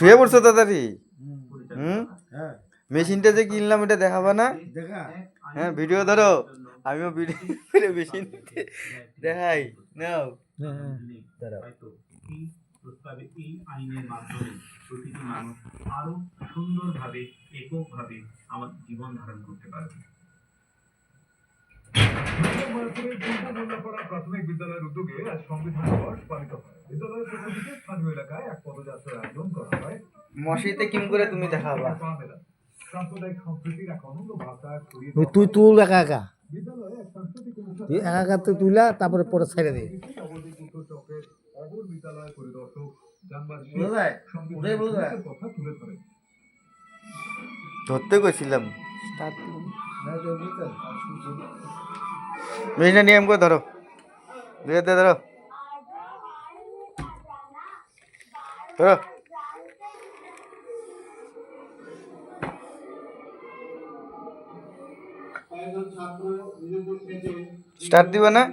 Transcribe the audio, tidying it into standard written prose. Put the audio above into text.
শুয়ে পড়ছো তাড়াতাড়ি? মেশিনটা যে কিনলাম এটা দেখাবা না? হ্যাঁ ভিডিও ধরো, আমিও ভিডিও করে মেশিন দেখাই নাও। প্রস্তাবে এই আইনের মাধ্যমে প্রতিটি মানুষ আরো সুন্দরভাবে এককভাবে আমার জীবন ধারণ করতে পারবে। প্রাথমিক বিদ্যালয়ের উদ্যোগে আজ সংবিধান দিবস পালিত হয়। বিদ্যালয়ের পক্ষ থেকে স্থানীয় এলাকায় এক পদযাত্রার আয়োজন করা হয়। মসজিদে কিম করে তুমি দেখাবা সাম্প্রদায়িক সম্প্রীতির এক অনন্য বার্তা ছড়িয়ে তুই তুল একা একা, তুই একা একা তুই তুইলা তারপরে পরে ছেড়ে দে। অবর বিদ্যালয় পরিদর্শক কথা তুলে ধরে ধরতে গেছিলাম মেশিনটা নিয়ে করে ধরো, ধরো ধরো ধরো। স্টার্ট দিবা না?